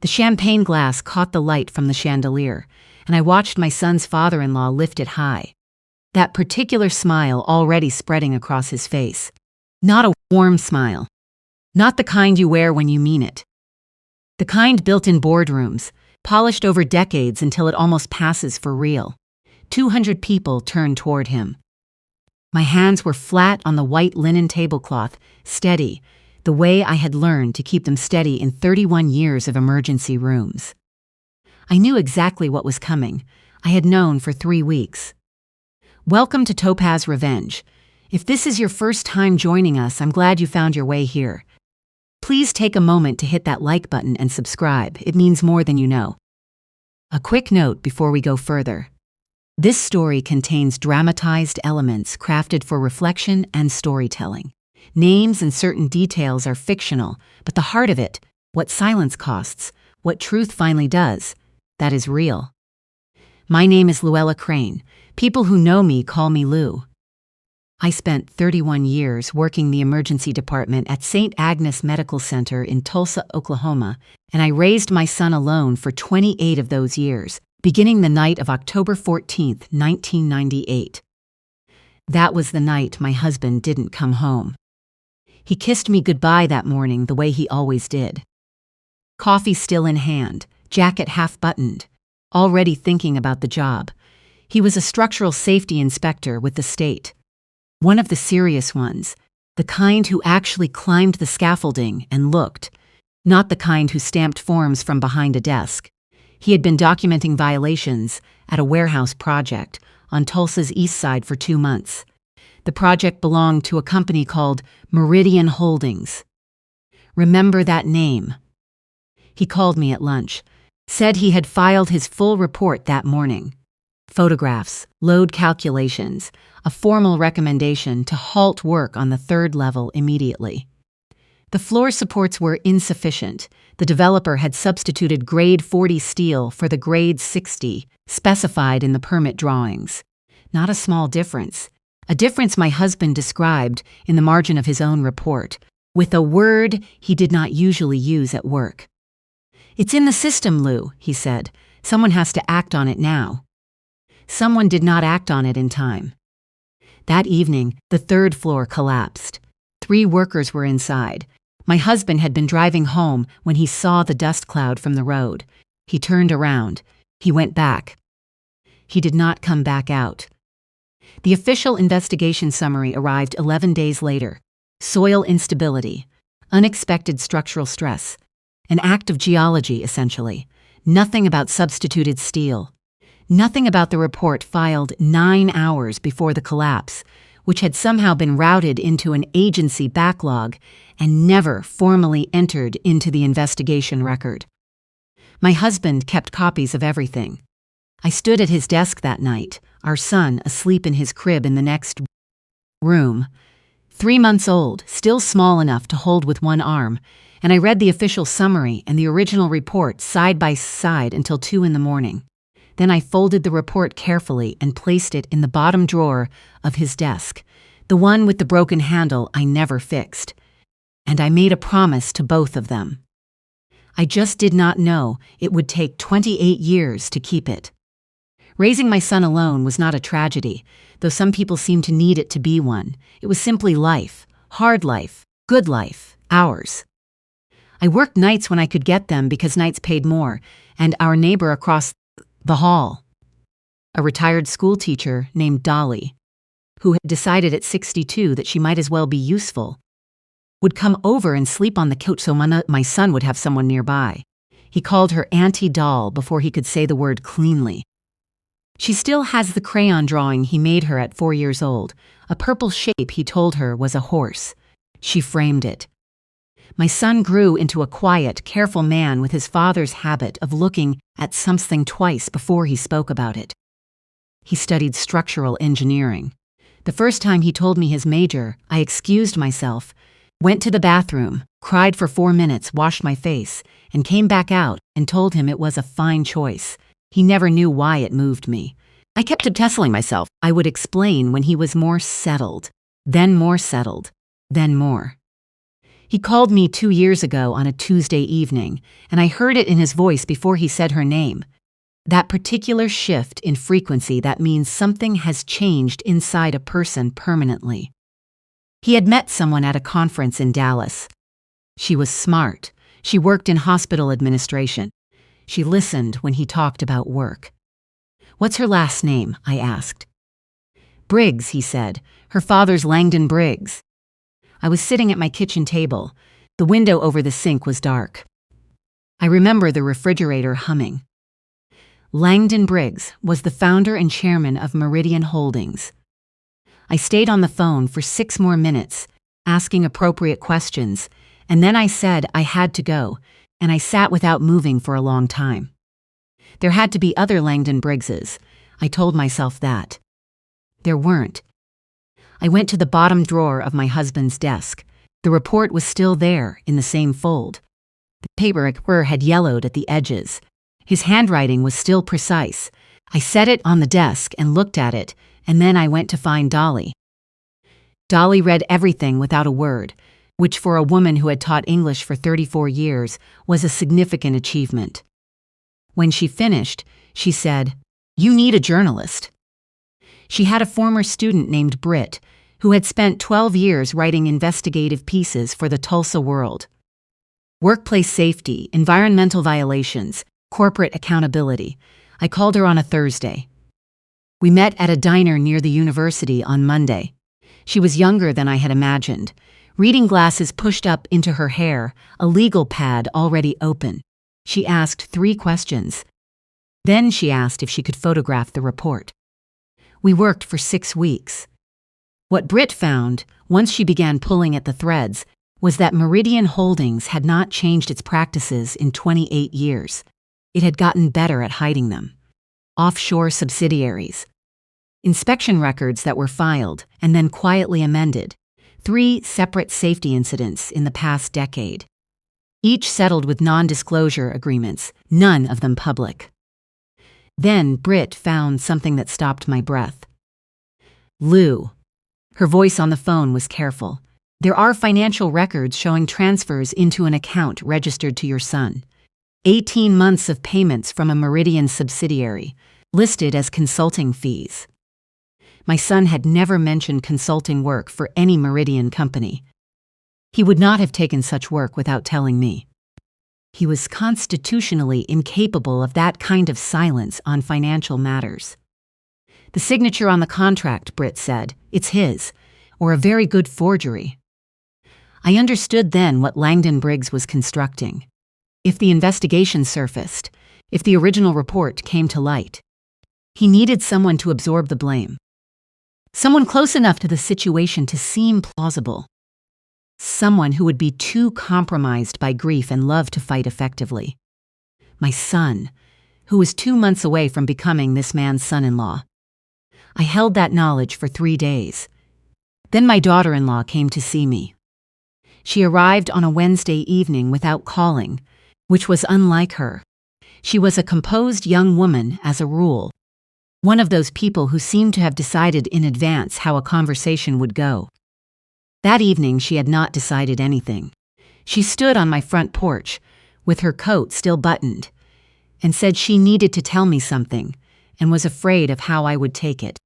The champagne glass caught the light from the chandelier, and I watched my son's father-in-law lift it high. That particular smile already spreading across his face. Not a warm smile. Not the kind you wear when you mean it. The kind built in boardrooms, polished over decades until it almost passes for real. 200 people turned toward him. My hands were flat on the white linen tablecloth, steady, the way I had learned to keep them steady in 31 years of emergency rooms. I knew exactly what was coming. I had known for 3 weeks. Welcome to Topaz Revenge. If this is your first time joining us, I'm glad you found your way here. Please take a moment to hit that like button and subscribe. It means more than you know. A quick note before we go further. This story contains dramatized elements crafted for reflection and storytelling. Names and certain details are fictional, but the heart of it, what silence costs, what truth finally does, that is real. My name is Luella Crane. People who know me call me Lou. I spent 31 years working the emergency department at St. Agnes Medical Center in Tulsa, Oklahoma, and I raised my son alone for 28 of those years, beginning the night of October 14, 1998. That was the night my husband didn't come home. He kissed me goodbye that morning the way he always did. Coffee still in hand, jacket half buttoned, already thinking about the job. He was a structural safety inspector with the state. One of the serious ones, the kind who actually climbed the scaffolding and looked, not the kind who stamped forms from behind a desk. He had been documenting violations at a warehouse project on Tulsa's east side for 2 months. The project belonged to a company called Meridian Holdings. Remember that name? He called me at lunch, said he had filed his full report that morning. Photographs, load calculations, a formal recommendation to halt work on the 3rd level immediately. The floor supports were insufficient. The developer had substituted grade 40 steel for the grade 60 specified in the permit drawings. Not a small difference. A difference my husband described in the margin of his own report, with a word he did not usually use at work. "It's in the system, Lou," he said. "Someone has to act on it now." Someone did not act on it in time. That evening, the 3rd floor collapsed. 3 workers were inside. My husband had been driving home when he saw the dust cloud from the road. He turned around. He went back. He did not come back out. The official investigation summary arrived 11 days later. Soil instability, unexpected structural stress, an act of geology, essentially. Nothing about substituted steel. Nothing about the report filed 9 hours before the collapse, which had somehow been routed into an agency backlog and never formally entered into the investigation record. My husband kept copies of everything. I stood at his desk that night, our son asleep in his crib in the next room. 3 months old, still small enough to hold with one arm, and I read the official summary and the original report side by side until 2 in the morning. Then I folded the report carefully and placed it in the bottom drawer of his desk, the one with the broken handle I never fixed. And I made a promise to both of them. I just did not know it would take 28 years to keep it. Raising my son alone was not a tragedy, though some people seem to need it to be one. It was simply life, hard life, good life, ours. I worked nights when I could get them because nights paid more, and our neighbor across the hall, a retired school teacher named Dolly, who had decided at 62 that she might as well be useful, would come over and sleep on the couch so my son would have someone nearby. He called her Auntie Doll before he could say the word cleanly. She still has the crayon drawing he made her at 4 years old, a purple shape he told her was a horse. She framed it. My son grew into a quiet, careful man with his father's habit of looking at something twice before he spoke about it. He studied structural engineering. The first time he told me his major, I excused myself, went to the bathroom, cried for 4 minutes, washed my face, and came back out and told him it was a fine choice. He never knew why it moved me. I kept telling myself I would explain when he was more settled, then more. He called me 2 years ago on a Tuesday evening, and I heard it in his voice before he said her name. That particular shift in frequency that means something has changed inside a person permanently. He had met someone at a conference in Dallas. She was smart. She worked in hospital administration. She listened when he talked about work. "What's her last name?" I asked. "Briggs," he said. "Her father's Langdon Briggs." I was sitting at my kitchen table. The window over the sink was dark. I remember the refrigerator humming. Langdon Briggs was the founder and chairman of Meridian Holdings. I stayed on the phone for 6 more minutes, asking appropriate questions, and then I said I had to go, and I sat without moving for a long time. There had to be other Langdon Briggses. I told myself that. There weren't. I went to the bottom drawer of my husband's desk. The report was still there, in the same fold. The paper had yellowed at the edges. His handwriting was still precise. I set it on the desk and looked at it, and then I went to find Dolly. Dolly read everything without a word, which for a woman who had taught English for 34 years was a significant achievement. When she finished, she said, "You need a journalist." She had a former student named Britt, who had spent 12 years writing investigative pieces for the Tulsa World. Workplace safety, environmental violations, corporate accountability. I called her on a Thursday. We met at a diner near the university on Monday. She was younger than I had imagined. Reading glasses pushed up into her hair, a legal pad already open. She asked 3 questions. Then she asked if she could photograph the report. We worked for 6 weeks. What Britt found, once she began pulling at the threads, was that Meridian Holdings had not changed its practices in 28 years. It had gotten better at hiding them. Offshore subsidiaries. Inspection records that were filed and then quietly amended. 3 separate safety incidents in the past decade. Each settled with non-disclosure agreements, none of them public. Then Britt found something that stopped my breath. "Lou." Her voice on the phone was careful. "There are financial records showing transfers into an account registered to your son. 18 months of payments from a Meridian subsidiary, listed as consulting fees." My son had never mentioned consulting work for any Meridian company. He would not have taken such work without telling me. He was constitutionally incapable of that kind of silence on financial matters. "The signature on the contract," Britt said, "it's his, or a very good forgery." I understood then what Langdon Briggs was constructing. If the investigation surfaced, if the original report came to light, he needed someone to absorb the blame. Someone close enough to the situation to seem plausible. Someone who would be too compromised by grief and love to fight effectively. My son, who was 2 months away from becoming this man's son-in-law. I held that knowledge for 3 days. Then my daughter-in-law came to see me. She arrived on a Wednesday evening without calling, which was unlike her. She was a composed young woman, as a rule. One of those people who seemed to have decided in advance how a conversation would go. That evening she had not decided anything. She stood on my front porch, with her coat still buttoned, and said she needed to tell me something, and was afraid of how I would take it.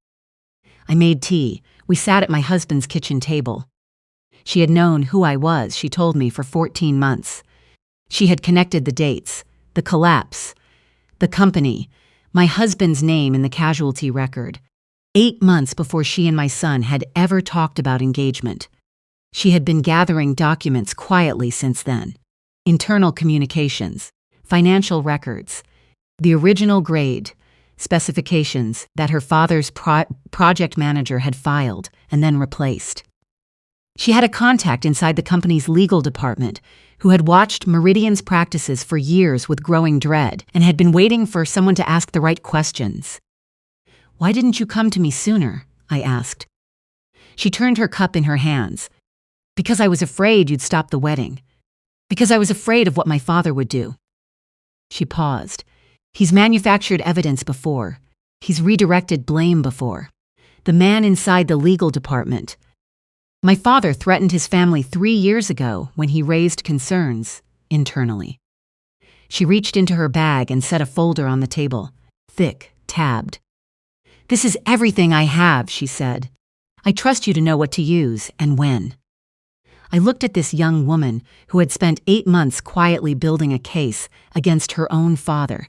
I made tea. We sat at my husband's kitchen table. She had known who I was, she told me, for 14 months. She had connected the dates, the collapse, the company, my husband's name in the casualty record, 8 months before she and my son had ever talked about engagement. She had been gathering documents quietly since then. Internal communications, financial records, the original grade, specifications that her father's project manager had filed and then replaced. She had a contact inside the company's legal department who had watched Meridian's practices for years with growing dread and had been waiting for someone to ask the right questions. "Why didn't you come to me sooner?" I asked. She turned her cup in her hands. "Because I was afraid you'd stop the wedding. Because I was afraid of what my father would do." She paused. "He's manufactured evidence before. He's redirected blame before. The man inside the legal department. My father threatened his family 3 years ago when he raised concerns internally. She reached into her bag and set a folder on the table, thick, tabbed. "This is everything I have," she said. "I trust you to know what to use and when." I looked at this young woman who had spent 8 months quietly building a case against her own father,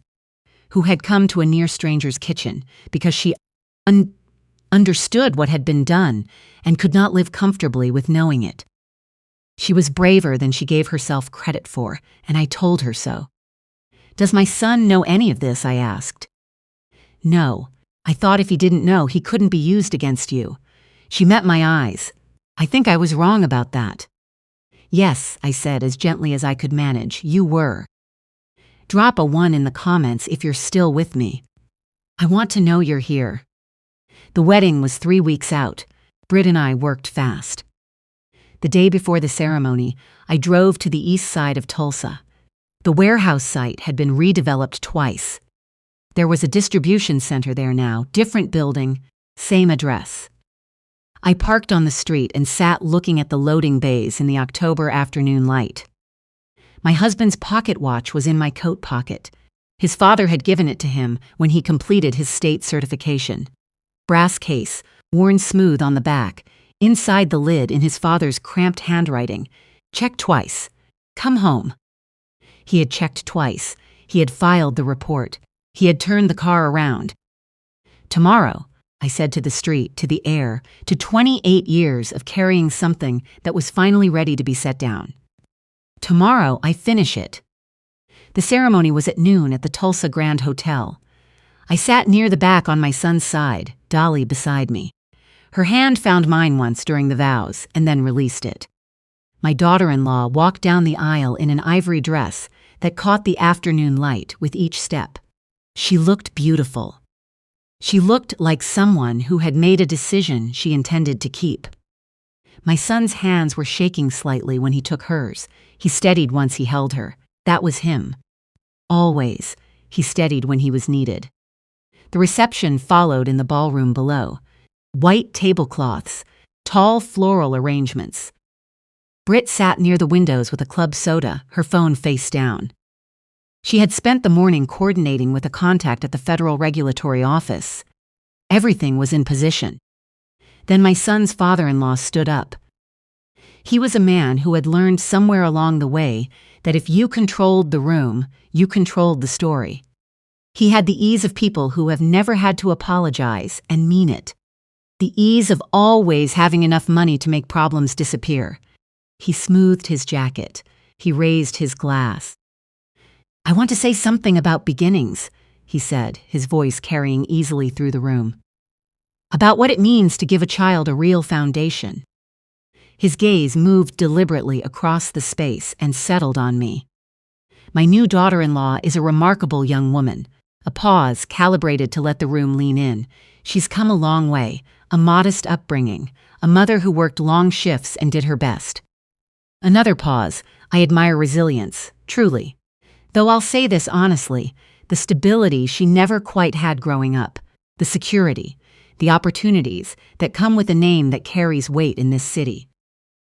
who had come to a near stranger's kitchen because she understood what had been done and could not live comfortably with knowing it. She was braver than she gave herself credit for, and I told her so. "Does my son know any of this?" I asked. "No. I thought if he didn't know, he couldn't be used against you." She met my eyes. "I think I was wrong about that." "Yes," I said as gently as I could manage, "you were." Drop a 1 in the comments if you're still with me. I want to know you're here. The wedding was 3 weeks out. Britt and I worked fast. The day before the ceremony, I drove to the east side of Tulsa. The warehouse site had been redeveloped twice. There was a distribution center there now, different building, same address. I parked on the street and sat looking at the loading bays in the October afternoon light. My husband's pocket watch was in my coat pocket. His father had given it to him when he completed his state certification. Brass case, worn smooth on the back, inside the lid in his father's cramped handwriting. "Check twice. Come home." He had checked twice. He had filed the report. He had turned the car around. "Tomorrow," I said to the street, to the air, to 28 years of carrying something that was finally ready to be set down. "Tomorrow I finish it." The ceremony was at noon at the Tulsa Grand Hotel. I sat near the back on my son's side, Dolly beside me. Her hand found mine once during the vows and then released it. My daughter-in-law walked down the aisle in an ivory dress that caught the afternoon light with each step. She looked beautiful. She looked like someone who had made a decision she intended to keep. My son's hands were shaking slightly when he took hers. He steadied once he held her. That was him. Always, he steadied when he was needed. The reception followed in the ballroom below. White tablecloths, tall floral arrangements. Britt sat near the windows with a club soda, her phone face down. She had spent the morning coordinating with a contact at the Federal Regulatory Office. Everything was in position. Then my son's father-in-law stood up. He was a man who had learned somewhere along the way that if you controlled the room, you controlled the story. He had the ease of people who have never had to apologize and mean it. The ease of always having enough money to make problems disappear. He smoothed his jacket. He raised his glass. "I want to say something about beginnings," he said, his voice carrying easily through the room. "About what it means to give a child a real foundation." His gaze moved deliberately across the space and settled on me. "My new daughter-in-law is a remarkable young woman." A pause, calibrated to let the room lean in. "She's come a long way, a modest upbringing, a mother who worked long shifts and did her best." Another pause. "I admire resilience, truly. Though I'll say this honestly, the stability she never quite had growing up, the security, the opportunities that come with a name that carries weight in this city.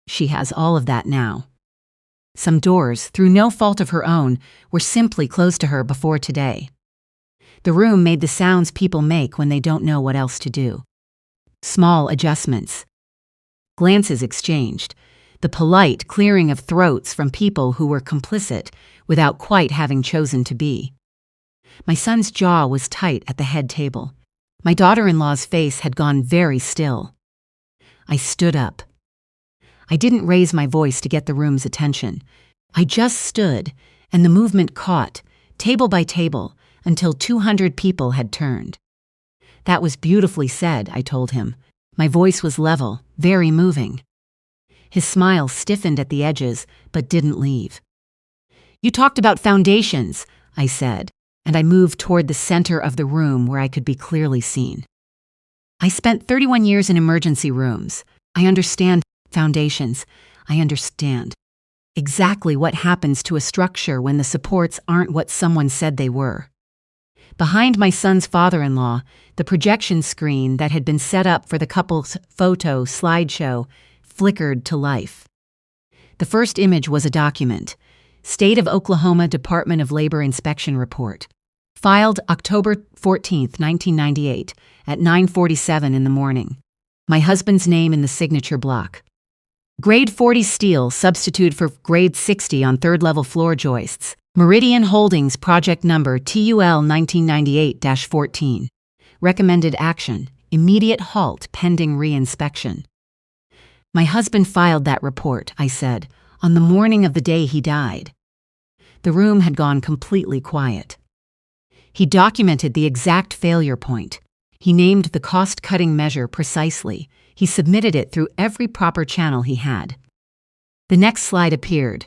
She has all of that now." Some doors, through no fault of her own, were simply closed to her before today. The room made the sounds people make when they don't know what else to do. Small adjustments. Glances exchanged. The polite clearing of throats from people who were complicit without quite having chosen to be. My son's jaw was tight at the head table. My daughter-in-law's face had gone very still. I stood up. I didn't raise my voice to get the room's attention. I just stood, and the movement caught, table by table, until 200 people had turned. "That was beautifully said," I told him. My voice was level, very moving. His smile stiffened at the edges, but didn't leave. "You talked about foundations," I said, and I moved toward the center of the room where I could be clearly seen. "I spent 31 years in emergency rooms. I understand foundations. I understand exactly what happens to a structure when the supports aren't what someone said they were." Behind my son's father-in-law, the projection screen that had been set up for the couple's photo slideshow flickered to life. The first image was a document, State of Oklahoma Department of Labor Inspection Report, filed October 14, 1998, at 9:47 in the morning. My husband's name in the signature block. Grade 40 steel substitute for grade 60 on third-level floor joists. Meridian Holdings project number TUL 1998-14. Recommended action, immediate halt pending re-inspection. My husband filed that report, I said, on the morning of the day he died. The room had gone completely quiet. He documented the exact failure point. He named the cost-cutting measure precisely. He submitted it through every proper channel he had. The next slide appeared.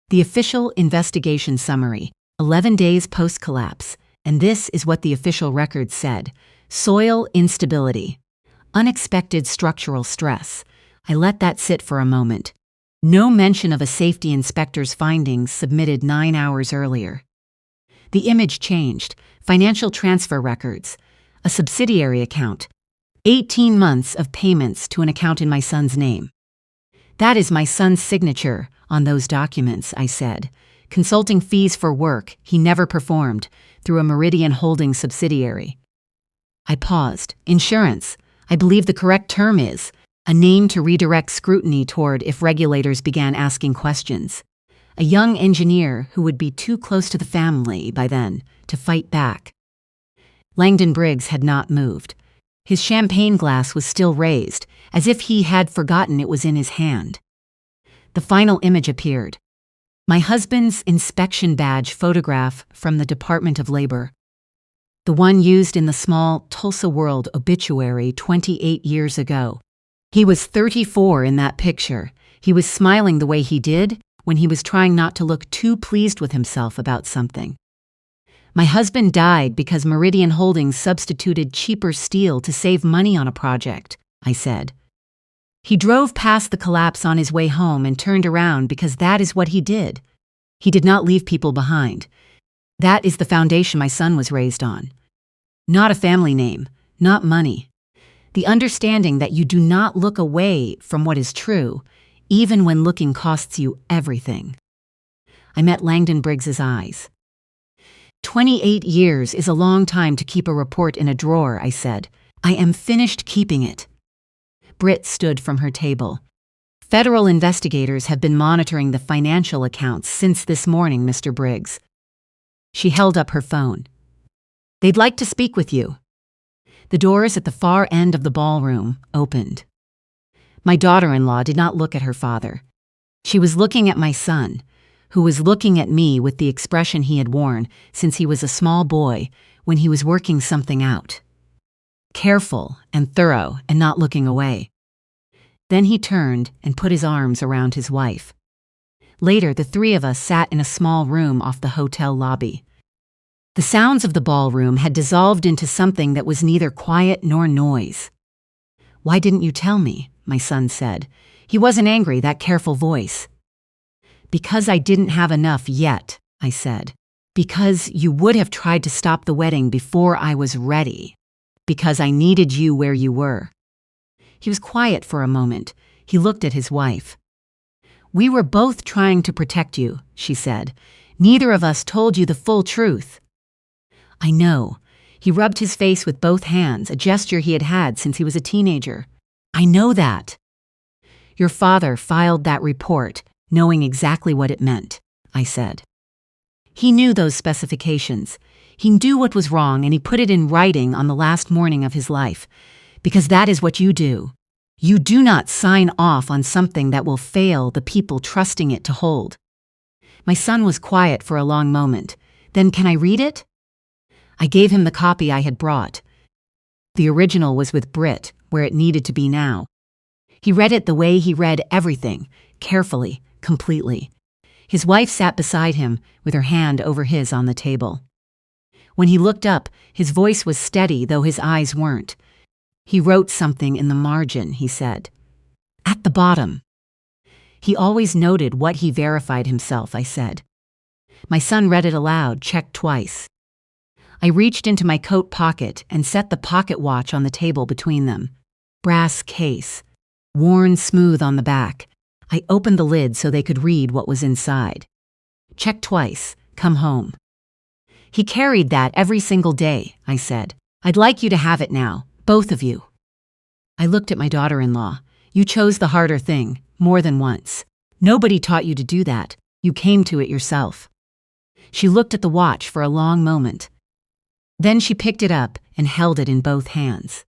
The official investigation summary, 11 days post-collapse, and this is what the official record said. Soil instability. Unexpected structural stress. I let that sit for a moment. No mention of a safety inspector's findings submitted 9 hours earlier. The image changed. Financial transfer records. A subsidiary account. 18 months of payments to an account in my son's name. That is my son's signature on those documents, I said. Consulting fees for work he never performed through a Meridian Holdings subsidiary. I paused. Insurance. I believe the correct term is a name to redirect scrutiny toward if regulators began asking questions. A young engineer who would be too close to the family by then to fight back. Langdon Briggs had not moved. His champagne glass was still raised, as if he had forgotten it was in his hand. The final image appeared. My husband's inspection badge photograph from the Department of Labor. The one used in the small Tulsa World obituary 28 years ago. He was 34 in that picture. He was smiling the way he did when he was trying not to look too pleased with himself about something. My husband died because Meridian Holdings substituted cheaper steel to save money on a project, I said. He drove past the collapse on his way home and turned around because that is what he did. He did not leave people behind. That is the foundation my son was raised on. Not a family name, not money. The understanding that you do not look away from what is true, even when looking costs you everything. I met Langdon Briggs's eyes. 28 years is a long time to keep a report in a drawer, I said. I am finished keeping it. Britt stood from her table. Federal investigators have been monitoring the financial accounts since this morning, Mr. Briggs. She held up her phone. They'd like to speak with you. The doors at the far end of the ballroom opened. My daughter-in-law did not look at her father. She was looking at my son, who was looking at me with the expression he had worn since he was a small boy when he was working something out. Careful and thorough and not looking away. Then he turned and put his arms around his wife. Later, the three of us sat in a small room off the hotel lobby. The sounds of the ballroom had dissolved into something that was neither quiet nor noise. Why didn't you tell me? My son said. He wasn't angry, that careful voice. Because I didn't have enough yet, I said. Because you would have tried to stop the wedding before I was ready. Because I needed you where you were. He was quiet for a moment. He looked at his wife. We were both trying to protect you, she said. Neither of us told you the full truth. I know. He rubbed his face with both hands, a gesture he had had since he was a teenager. I know that. Your father filed that report, knowing exactly what it meant, I said. He knew those specifications. He knew what was wrong, and he put it in writing on the last morning of his life, because that is what you do. You do not sign off on something that will fail the people trusting it to hold. My son was quiet for a long moment. Then, can I read it? I gave him the copy I had brought. The original was with Britt, where it needed to be now. He read it the way he read everything, carefully, completely. His wife sat beside him, with her hand over his on the table. When he looked up, his voice was steady, though his eyes weren't. He wrote something in the margin, he said. At the bottom. He always noted what he verified himself, I said. My son read it aloud, checked twice. I reached into my coat pocket and set the pocket watch on the table between them. Brass case. worn smooth on the back. I opened the lid so they could read what was inside. Check twice. Come home. He carried that every single day, I said. I'd like you to have it now, both of you. I looked at my daughter-in-law. You chose the harder thing, more than once. Nobody taught you to do that. You came to it yourself. She looked at the watch for a long moment. Then she picked it up and held it in both hands.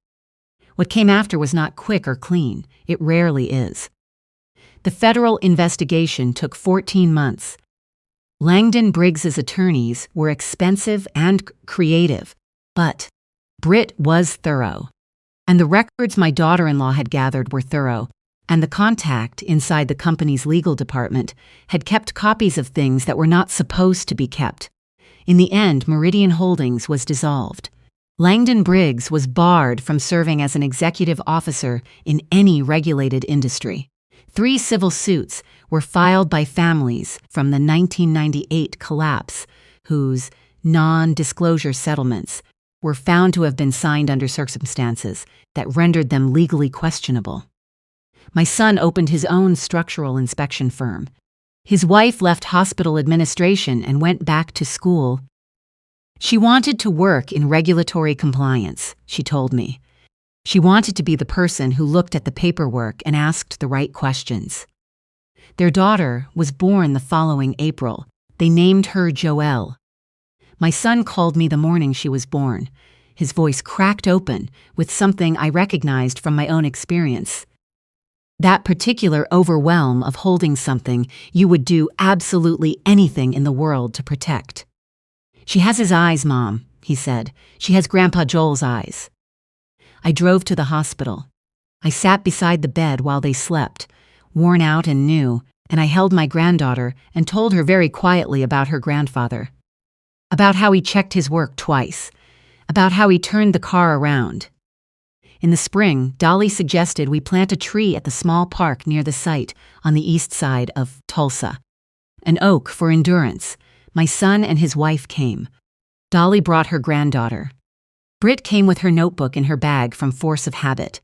What came after was not quick or clean. It rarely is. The federal investigation took 14 months. Langdon Briggs's attorneys were expensive and creative, but Britt was thorough. And the records my daughter-in-law had gathered were thorough, and the contact inside the company's legal department had kept copies of things that were not supposed to be kept. In the end, Meridian Holdings was dissolved. Langdon Briggs was barred from serving as an executive officer in any regulated industry. 3 civil suits were filed by families from the 1998 collapse, whose non-disclosure settlements were found to have been signed under circumstances that rendered them legally questionable. My son opened his own structural inspection firm. His wife left hospital administration and went back to school. She wanted to work in regulatory compliance, she told me. She wanted to be the person who looked at the paperwork and asked the right questions. Their daughter was born the following April. They named her Joelle. My son called me the morning she was born. His voice cracked open with something I recognized from my own experience. That particular overwhelm of holding something you would do absolutely anything in the world to protect. She has his eyes, Mom, he said. She has Grandpa Joel's eyes. I drove to the hospital. I sat beside the bed while they slept, worn out and new, and I held my granddaughter and told her very quietly about her grandfather. About how he checked his work twice. About how he turned the car around. In the spring, Dolly suggested we plant a tree at the small park near the site on the east side of Tulsa. An oak for endurance. My son and his wife came. Dolly brought her granddaughter. Britt came with her notebook in her bag from force of habit.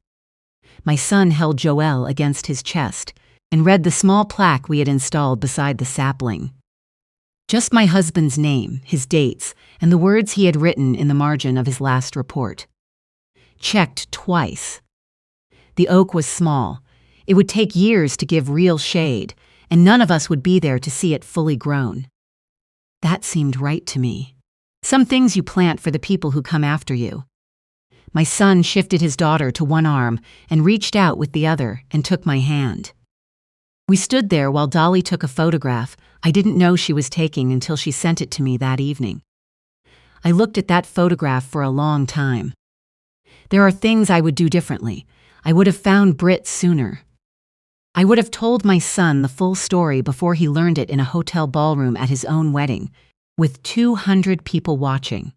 My son held Joelle against his chest and read the small plaque we had installed beside the sapling. Just my husband's name, his dates, and the words he had written in the margin of his last report. Checked twice. The oak was small. It would take years to give real shade, and none of us would be there to see it fully grown. That seemed right to me. Some things you plant for the people who come after you. My son shifted his daughter to one arm and reached out with the other and took my hand. We stood there while Dolly took a photograph I didn't know she was taking until she sent it to me that evening. I looked at that photograph for a long time. There are things I would do differently. I would have found Britt sooner. I would have told my son the full story before he learned it in a hotel ballroom at his own wedding, with 200 people watching.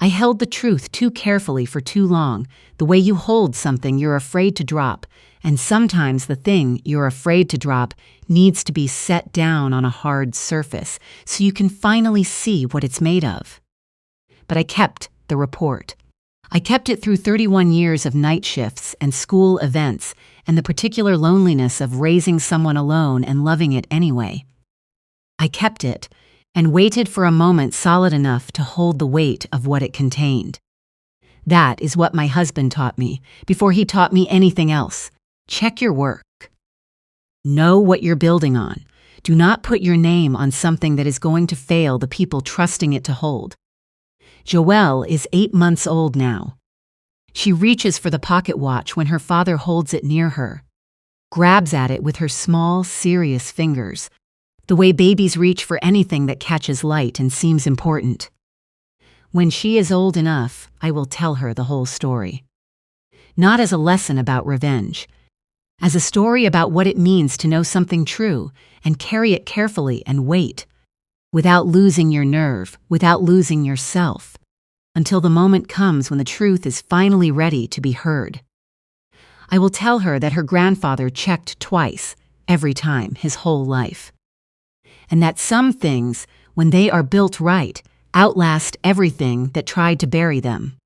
I held the truth too carefully for too long, the way you hold something you're afraid to drop, and sometimes the thing you're afraid to drop needs to be set down on a hard surface so you can finally see what it's made of. But I kept the report. I kept it through 31 years of night shifts and school events and the particular loneliness of raising someone alone and loving it anyway. I kept it and waited for a moment solid enough to hold the weight of what it contained. That is what my husband taught me before he taught me anything else. Check your work. Know what you're building on. Do not put your name on something that is going to fail the people trusting it to hold. Joelle is 8 months old now. She reaches for the pocket watch when her father holds it near her, grabs at it with her small, serious fingers, the way babies reach for anything that catches light and seems important. When she is old enough, I will tell her the whole story. Not as a lesson about revenge, as a story about what it means to know something true and carry it carefully and wait, without losing your nerve, without losing yourself, until the moment comes when the truth is finally ready to be heard. I will tell her that her grandfather checked twice, every time, his whole life. And that some things, when they are built right, outlast everything that tried to bury them.